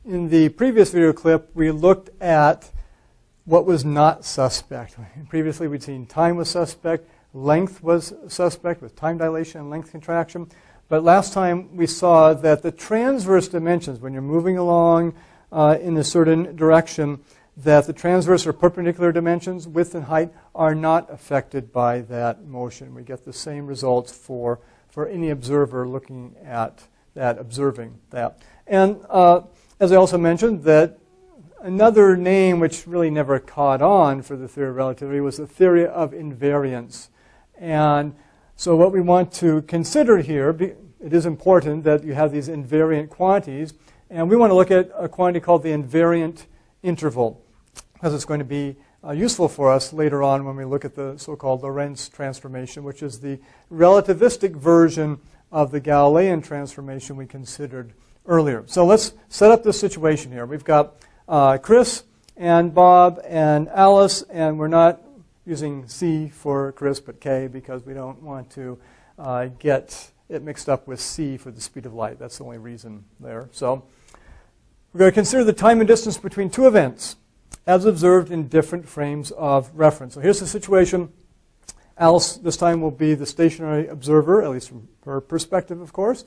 in the previous video clip, we looked at what was not suspect. Previously, we'd seen time was suspect, length was suspect with time dilation and length contraction. But last time we saw that the transverse dimensions, when you're moving along in a certain direction, that the transverse or perpendicular dimensions, width and height, are not affected by that motion. We get the same results for any observer looking at that, observing that. And as I also mentioned, that another name which really never caught on for the theory of relativity was the theory of invariance. And so what we want to consider here, it is important that you have these invariant quantities, and we want to look at a quantity called the invariant interval, because it's going to be useful for us later on when we look at the so-called Lorentz transformation, which is the relativistic version of the Galilean transformation we considered earlier. So let's set up this situation here. We've got Chris and Bob and Alice, and we're not using C for Chris but K because we don't want to get it mixed up with C for the speed of light. That's the only reason there. So we're going to consider the time and distance between two events as observed in different frames of reference. So here's the situation. Alice this time will be the stationary observer, at least from her perspective, of course.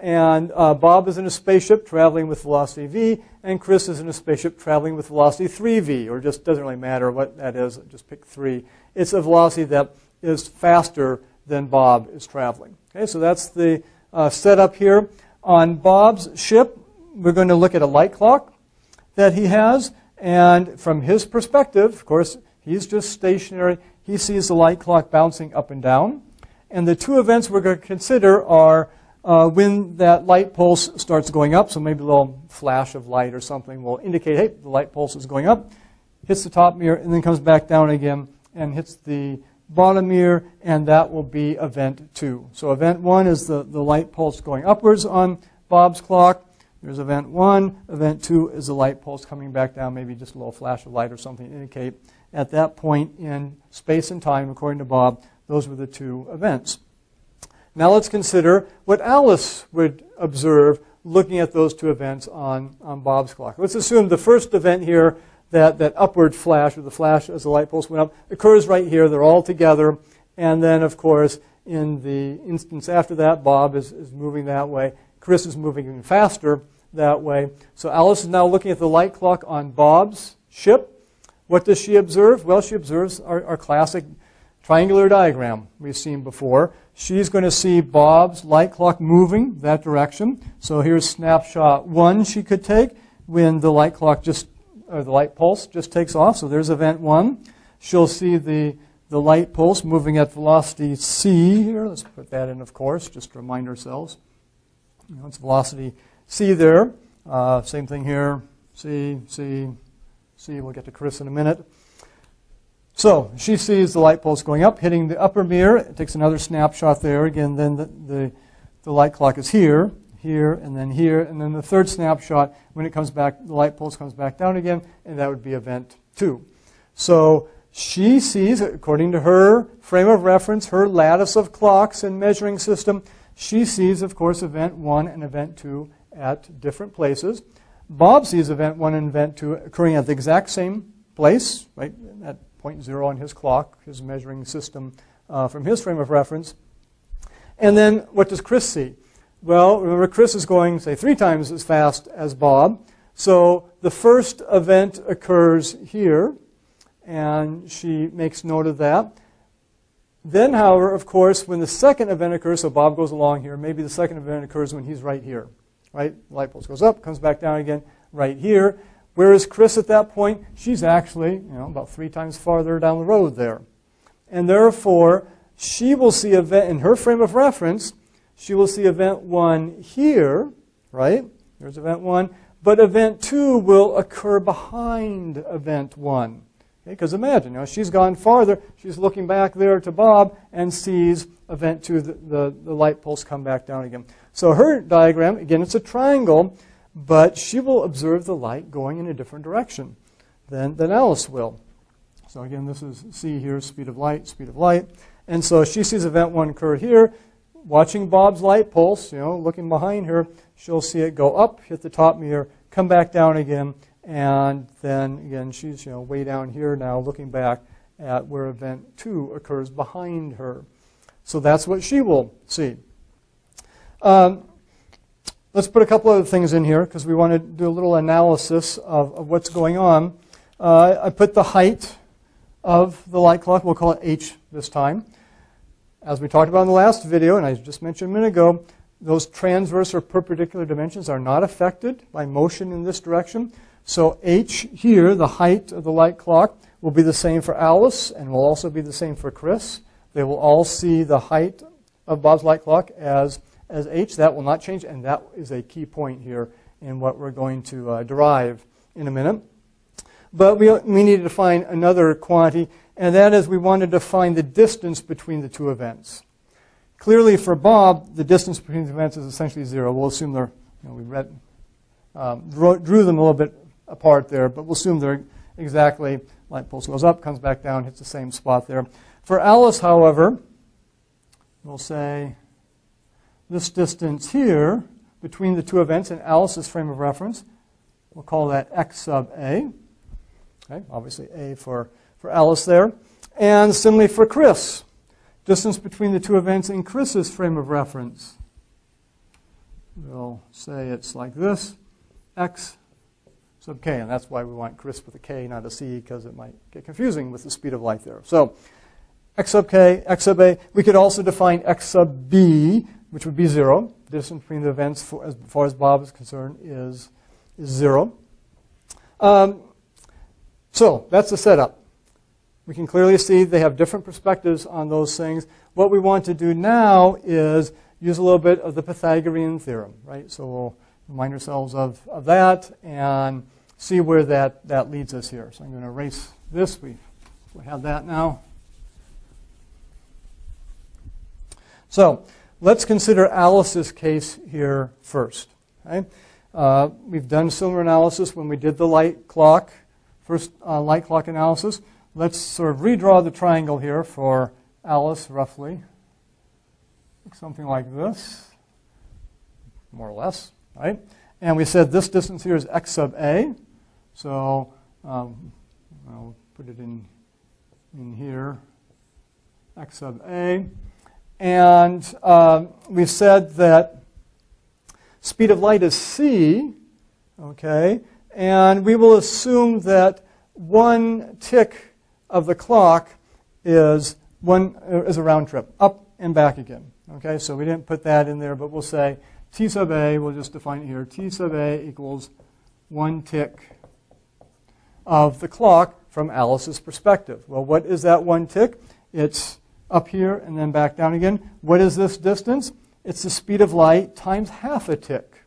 And Bob is in a spaceship traveling with velocity v, and Chris is in a spaceship traveling with velocity 3v, or just doesn't really matter what that is, just pick 3. It's a velocity that is faster than Bob is traveling. Okay, so that's the setup here. On Bob's ship, we're going to look at a light clock that he has, and from his perspective, of course, he's just stationary. He sees the light clock bouncing up and down. And the two events we're going to consider are when that light pulse starts going up, so maybe a little flash of light or something will indicate, hey, the light pulse is going up, hits the top mirror, and then comes back down again and hits the bottom mirror, and that will be event 2. So event 1 is the light pulse going upwards on Bob's clock. There's event 1. Event 2 is the light pulse coming back down, maybe just a little flash of light or something to indicate at that point in space and time, according to Bob, those were the two events. Now let's consider what Alice would observe looking at those two events on Bob's clock. Let's assume the first event here, that upward flash, or the flash as the light pulse went up, occurs right here. They're all together. And then, of course, in the instance after that, Bob is moving that way. Chris is moving even faster that way. So Alice is now looking at the light clock on Bob's ship. What does she observe? Well, she observes our classic triangular diagram we've seen before. She's going to see Bob's light clock moving that direction. So here's snapshot 1 she could take when the light clock the light pulse just takes off. So there's event 1. She'll see the light pulse moving at velocity c here. Let's put that in, of course, just to remind ourselves. It's velocity c there. Same thing here. C. We'll get to Chris in a minute. So she sees the light pulse going up, hitting the upper mirror. It takes another snapshot there. Again, then the light clock is here, and then here. And then the third snapshot, when it comes back, the light pulse comes back down again, and that would be event 2. So she sees, according to her frame of reference, her lattice of clocks and measuring system, she sees, of course, event 1 and event 2 at different places. Bob sees event 1 and event 2 occurring at the exact same place, right, at point 0 on his clock, his measuring system from his frame of reference. And then what does Chris see? Well, remember, Chris is going, say, 3 times as fast as Bob. So the first event occurs here, and she makes note of that. Then, however, of course, when the second event occurs, so Bob goes along here, maybe the second event occurs when he's right here. Right? The light pulse goes up, comes back down again right here. Whereas Chris at that point, she's actually about 3 times farther down the road there. And therefore, she will see event, in her frame of reference, she will see event 1 here, right? There's event 1. But event 2 will occur behind event 1. Because imagine, she's gone farther. She's looking back there to Bob and sees event 2, the light pulse come back down again. So her diagram, again, it's a triangle, but she will observe the light going in a different direction than Alice will. So again, this is C here, speed of light. And so she sees event 1 occur here. watching Bob's light pulse, looking behind her, she'll see it go up, hit the top mirror, come back down again, and then again she's way down here now looking back at where event 2 occurs behind her. So that's what she will see. Let's put a couple other things in here because we want to do a little analysis of what's going on. I put the height of the light clock, we'll call it h this time. As we talked about in the last video, and I just mentioned a minute ago, those transverse or perpendicular dimensions are not affected by motion in this direction. So h here, the height of the light clock, will be the same for Alice and will also be the same for Chris. They will all see the height of Bob's light clock as h. That will not change, and that is a key point here in what we're going to derive in a minute. But we need to find another quantity, and that is we wanted to find the distance between the two events. Clearly for Bob, the distance between the events is essentially 0. We'll assume they're, we drew them a little bit apart there, but we'll assume they're exactly, light pulse goes up, comes back down, hits the same spot there. For Alice, however, we'll say this distance here between the two events in Alice's frame of reference, we'll call that x sub a. Okay, obviously a for Alice there. And similarly for Chris, distance between the two events in Chris's frame of reference. We'll say it's like this, x sub k, and that's why we want Chris with a k, not a c, because it might get confusing with the speed of light there. So x sub k, x sub a. We could also define x sub b, which would be 0. The distance between the events, as far as Bob is concerned, is 0. So that's the setup. We can clearly see they have different perspectives on those things. What we want to do now is use a little bit of the Pythagorean theorem, right? So we'll remind ourselves of that and see where that leads us here. So I'm going to erase this. We have that now. So let's consider Alice's case here first. Okay? We've done similar analysis when we did the light clock, first light clock analysis. Let's sort of redraw the triangle here for Alice, roughly. Something like this, more or less, right? And we said this distance here is x sub a. So I'll put it in here, x sub a. And we said that speed of light is c, okay? And we will assume that one tick of the clock is a round trip, up and back again. Okay, so we didn't put that in there, but we'll say t sub a, we'll just define it here, t sub a equals one tick of the clock from Alice's perspective. Well, what is that one tick? It's up here and then back down again. What is this distance? It's the speed of light times half a tick,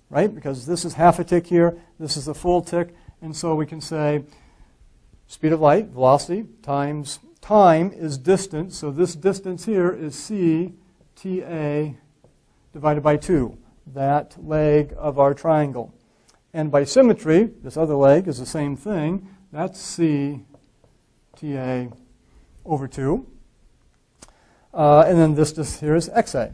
right? Because this is half a tick here, this is a full tick, and so we can say speed of light, velocity, times time is distance. So this distance here is c ta divided by 2, that leg of our triangle. And by symmetry, this other leg is the same thing. That's c ta over 2. And then this here is xa.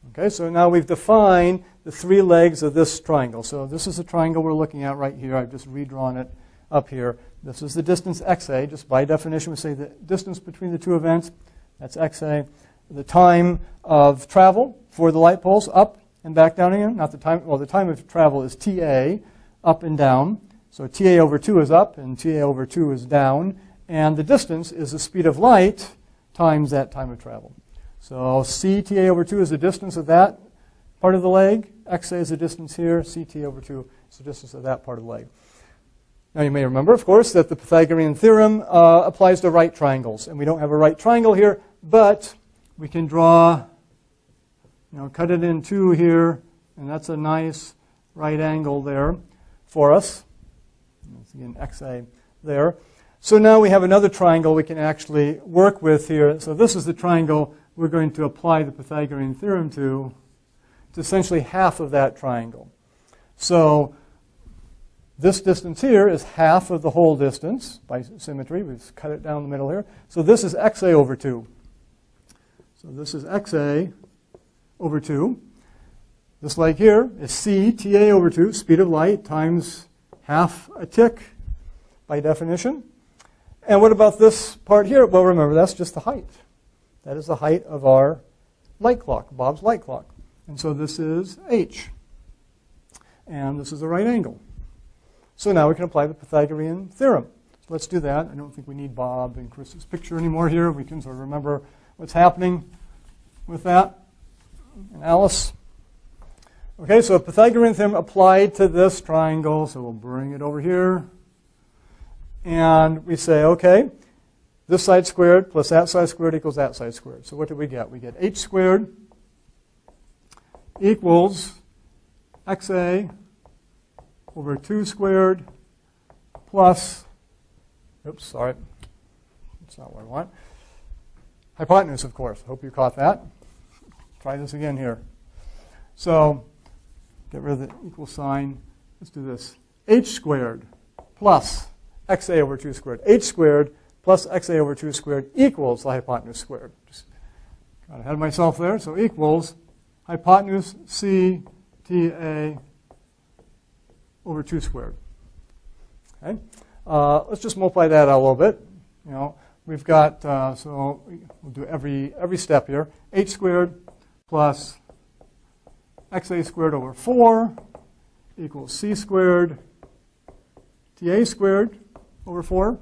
Okay, so now we've defined the three legs of this triangle. So this is the triangle we're looking at right here. I've just redrawn it up here. This is the distance xa. Just by definition, we say the distance between the two events, that's xa. The time of travel for the light pulse, up and back down again. Not the time, well, the time of travel is ta, up and down. So ta over 2 is up and ta over 2 is down. And the distance is the speed of light times that time of travel. So CTA over 2 is the distance of that part of the leg. XA is the distance here. CT over 2 is the distance of that part of the leg. Now you may remember, of course, that the Pythagorean theorem applies to right triangles. And we don't have a right triangle here, but we can draw, cut it in two here, and that's a nice right angle there for us. That's again XA there. So now we have another triangle we can actually work with here. So this is the triangle we're going to apply the Pythagorean theorem to. It's essentially half of that triangle. So this distance here is half of the whole distance by symmetry. We've cut it down the middle here. So this is XA over 2. So this is XA over 2. This leg here is c ta over 2, speed of light, times half a tick by definition. And what about this part here? Well, remember, that's just the height. That is the height of our light clock, Bob's light clock. And so this is h. And this is the right angle. So now we can apply the Pythagorean theorem. So let's do that. I don't think we need Bob and Chris's picture anymore here. We can sort of remember what's happening with that. And Alice. Okay, so Pythagorean theorem applied to this triangle. So we'll bring it over here. And we say, okay, this side squared plus that side squared equals that side squared. So what do we get? We get h squared equals xa over 2 squared plus, oops, sorry, that's not what I want. Hypotenuse, of course. Hope you caught that. Try this again here. So get rid of the equal sign. Let's do this. H squared plus xa over 2 squared. H squared plus xa over 2 squared equals the hypotenuse squared. Just got ahead of myself there. So equals hypotenuse c ta over 2 squared. Okay. Let's just multiply that out a little bit. You know, we've got, so we'll do every step here. H squared plus xa squared over 4 equals c squared ta squared over 4.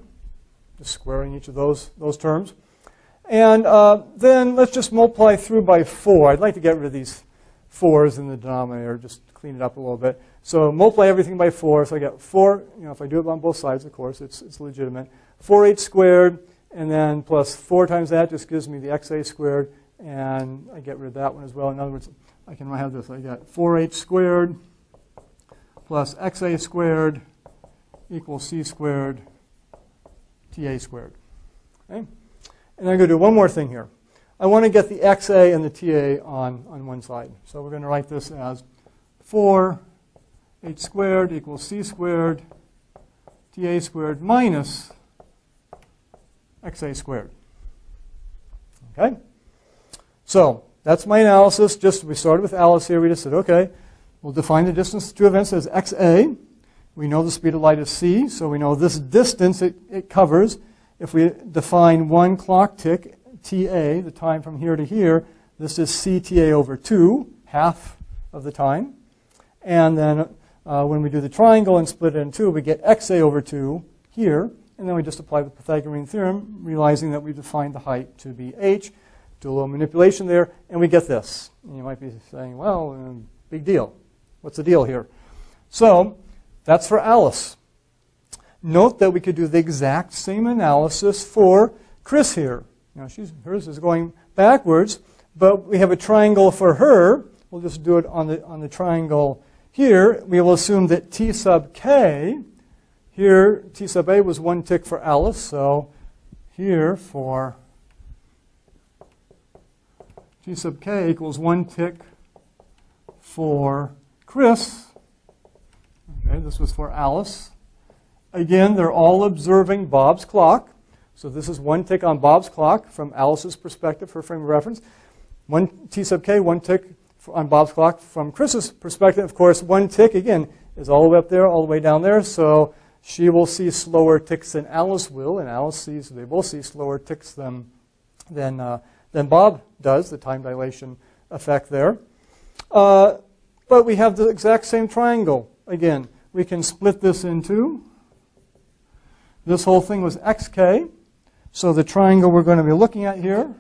Just squaring each of those terms. And then let's just multiply through by 4. I'd like to get rid of these 4s in the denominator, just clean it up a little bit. So multiply everything by 4. So I get 4, you know, if I do it on both sides, of course, it's legitimate. 4h squared, and then plus 4 times that just gives me the xa squared, and I get rid of that one as well. In other words, I can have this. I got 4h squared plus xa squared equals c squared ta squared. Okay? And I'm going to do one more thing here. I want to get the xa and the ta on one side. So we're going to write this as 4h squared equals c squared ta squared minus xa squared. Okay? So that's my analysis. Just we started with Alice here. We just said, okay, we'll define the distance to two events as xa. We know the speed of light is c, so we know this distance it covers. If we define one clock tick, ta, the time from here to here, this is cta over 2, half of the time. And then when we do the triangle and split it in two, we get xa over 2 here. And then we just apply the Pythagorean theorem, realizing that we've defined the height to be h. Do a little manipulation there, and we get this. And you might be saying, well, big deal. What's the deal here? So that's for Alice. Note that we could do the exact same analysis for Chris here. Now, hers is going backwards, but we have a triangle for her. We'll just do it on the triangle here. We will assume that t sub k, here t sub a was 1 tick for Alice, so here for t sub k equals 1 tick for Chris. Okay, this was for Alice. Again, they're all observing Bob's clock. So this is 1 tick on Bob's clock from Alice's perspective, her frame of reference. 1 t sub k, 1 tick on Bob's clock from Chris's perspective. Of course, 1 tick, again, is all the way up there, all the way down there. So she will see slower ticks than Alice will, and Alice sees, they both see slower ticks than Bob does, the time dilation effect there. But we have the exact same triangle. Again, we can split this in two. This whole thing was xk. So the triangle we're going to be looking at here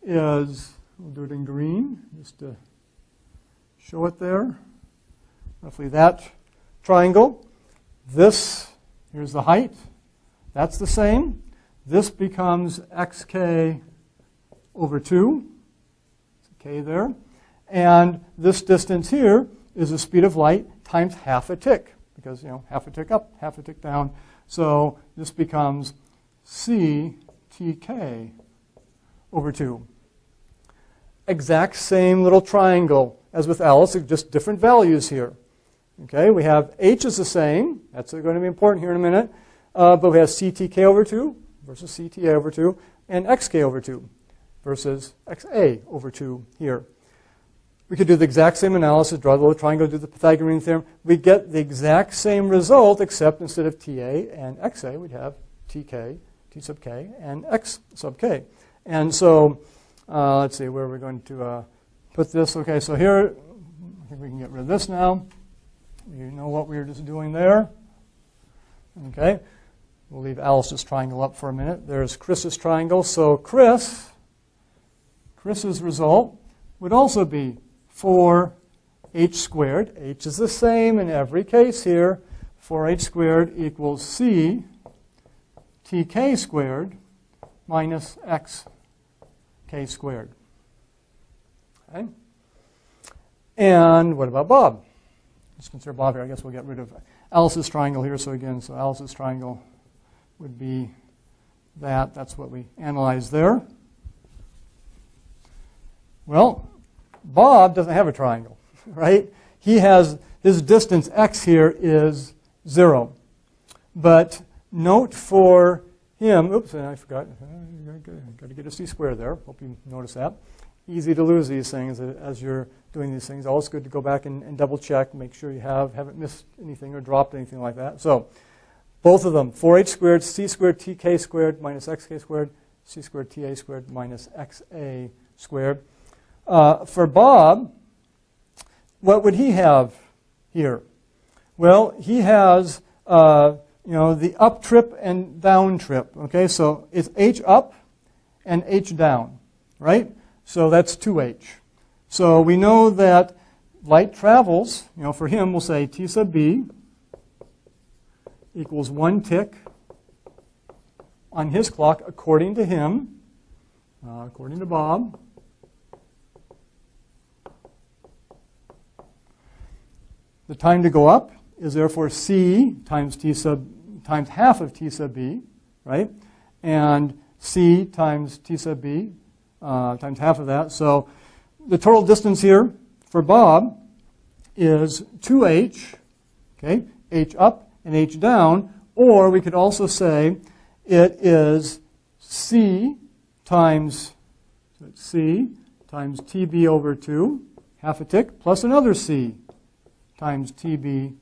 is, we'll do it in green just to show it there. Roughly that triangle. This, here's the height. That's the same. This becomes xk over 2. It's a k there. And this distance here is the speed of light times half a tick. Because, half a tick up, half a tick down. So this becomes c tk over 2. Exact same little triangle as with Alice, just different values here. Okay, we have h is the same. That's going to be important here in a minute. But we have ctk over 2 versus cta over 2, and xk over 2 versus xa over 2 here. We could do the exact same analysis, draw the little triangle, do the Pythagorean theorem. We get the exact same result, except instead of TA and XA, we'd have TK, T sub K, and X sub K. And so, let's see, where are we going to put this? Okay, so here, I think we can get rid of this now. You know what we were just doing there. Okay, we'll leave Alice's triangle up for a minute. There's Chris's triangle. So Chris's result would also be 4h squared. H is the same in every case here. 4h squared equals c tk squared minus xk squared. Okay? And what about Bob? Let's consider Bob here. I guess we'll get rid of Alice's triangle here. So again, so Alice's triangle would be that. That's what we analyzed there. Well, Bob doesn't have a triangle, right? He has, his distance x here is 0. But note for him, oops, I forgot, got to get a c squared there. Hope you notice that. Easy to lose these things as you're doing these things. Always good to go back and double check, make sure you haven't missed anything or dropped anything like that. So both of them, 4h squared, c squared, tk squared minus xk squared, c squared, ta squared minus xa squared. For Bob, what would he have here? Well, he has the up trip and down trip. Okay, so it's h up and h down, right? So that's 2h. So we know that light travels, for him we'll say T sub b equals 1 tick on his clock according to him, according to Bob. The time to go up is therefore c times times half of T sub b, right? And c times T sub b times half of that. So the total distance here for Bob is 2h, okay, h up and h down, or we could also say it is c times tb over 2, half a tick, plus another c times tb,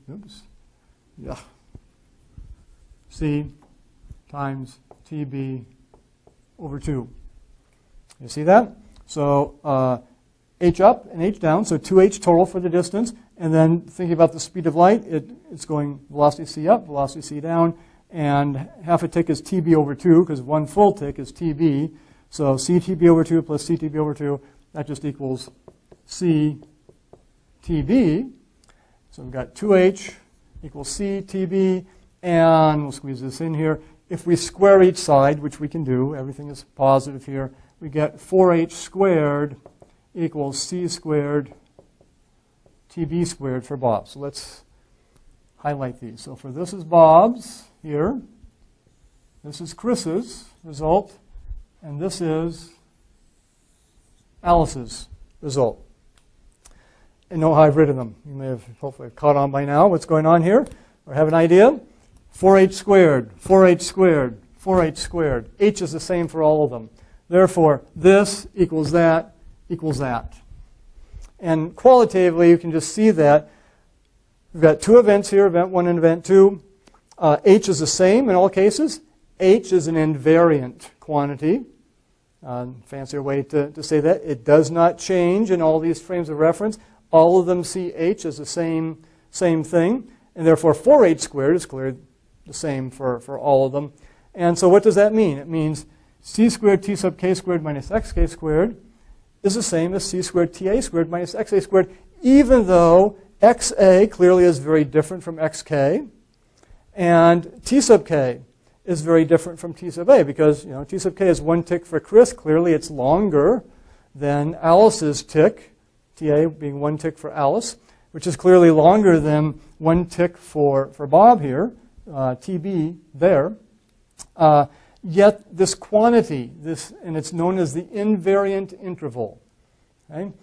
c times tb over 2. You see that? So h up and h down, so 2h total for the distance. And then thinking about the speed of light, it's going velocity c up, velocity c down, and half a tick is tb over 2, because 1 full tick is tb. So ctb over 2 plus ctb over 2, that just equals ctb. So we've got 2h equals ctb, and we'll squeeze this in here. If we square each side, which we can do, everything is positive here, we get 4h squared equals c squared tb squared for Bob. So let's highlight these. So for this is Bob's here, this is Chris's result, and this is Alice's result. And know how I've written them. You may have hopefully caught on by now what's going on here, or have an idea. 4h squared, 4h squared, 4h squared. H is the same for all of them. Therefore, this equals that equals that. And qualitatively, you can just see that we've got two events here, event 1 and event 2. H is the same in all cases. H is an invariant quantity. Fancier way to say that. It does not change in all these frames of reference. All of them see H as the same thing. And therefore, 4h squared is clearly the same for all of them. And so what does that mean? It means c squared t sub k squared minus xk squared is the same as c squared ta squared minus xa squared, even though xa clearly is very different from xk, and t sub k is very different from t sub a, because t sub k is 1 tick for Chris. Clearly it's longer than Alice's tick, ta being 1 tick for Alice, which is clearly longer than 1 tick for Bob here, tb there. Yet this quantity, and it's known as the invariant interval. Okay?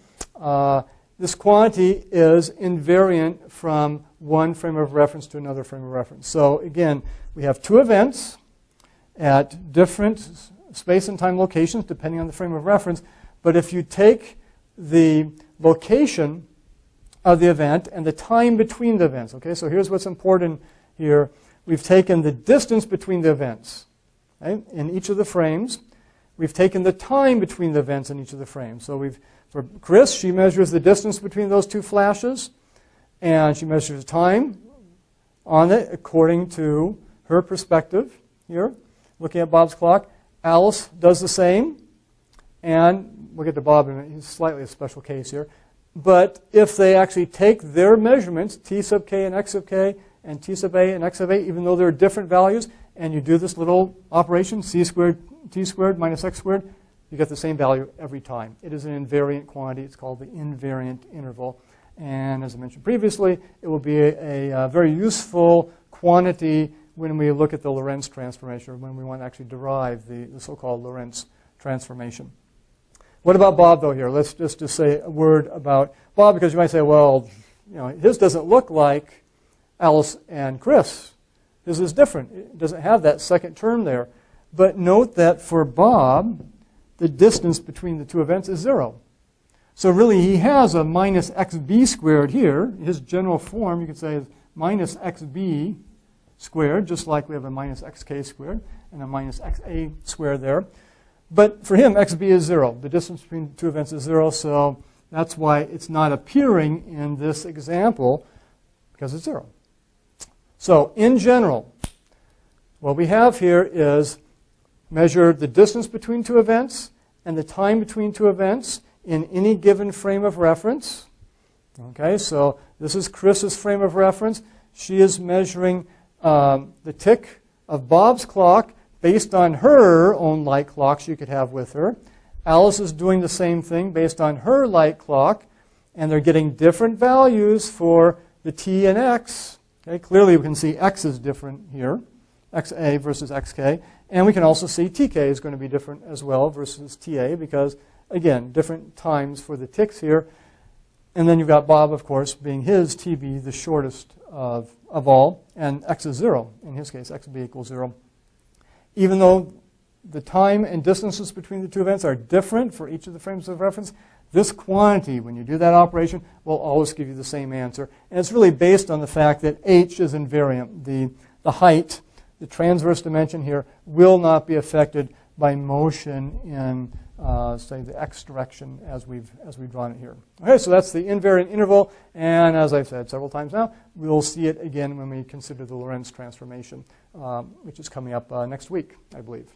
This quantity is invariant from one frame of reference to another frame of reference. So again, we have two events at different space and time locations depending on the frame of reference. But if you take the location of the event and the time between the events. Okay, so here's what's important here. We've taken the distance between the events, okay, in each of the frames. We've taken the time between the events in each of the frames. So for Chris, she measures the distance between those two flashes, and she measures time on it according to her perspective here, looking at Bob's clock. Alice does the same, and we'll get to Bob in a minute. He's slightly a special case here. But if they actually take their measurements, t sub k and x sub k, and t sub a and x sub a, even though they're different values, and you do this little operation, c squared t squared minus x squared, you get the same value every time. It is an invariant quantity. It's called the invariant interval. And as I mentioned previously, it will be a very useful quantity when we look at the Lorentz transformation, or when we want to actually derive the so-called Lorentz transformation. What about Bob, though, here? Let's just say a word about Bob, because you might say, well, his doesn't look like Alice and Chris. His is different. It doesn't have that second term there. But note that for Bob, the distance between the two events is 0. So really, he has a minus xb squared here. His general form, you could say, is minus xb squared, just like we have a minus xk squared and a minus xa squared there. But for him, xb is 0. The distance between the two events is 0, so that's why it's not appearing in this example, because it's 0. So in general, what we have here is measure the distance between two events and the time between two events in any given frame of reference. Okay, so this is Chris's frame of reference. She is measuring the tick of Bob's clock based on her own light clock she could have with her. Alice is doing the same thing based on her light clock, and they're getting different values for the t and x. Okay, clearly we can see x is different here, xa versus xk, and we can also see tk is going to be different as well versus ta, because again, different times for the ticks here. And then you've got Bob, of course, being his tb the shortest of all, and x is 0. In his case, xb equals 0. Even though the time and distances between the two events are different for each of the frames of reference, this quantity, when you do that operation, will always give you the same answer. And it's really based on the fact that h is invariant. The height, the transverse dimension here, will not be affected by motion in, say, the x direction as we've drawn it here. Okay, so that's the invariant interval, and as I've said several times now, we'll see it again when we consider the Lorentz transformation, which is coming up next week, I believe.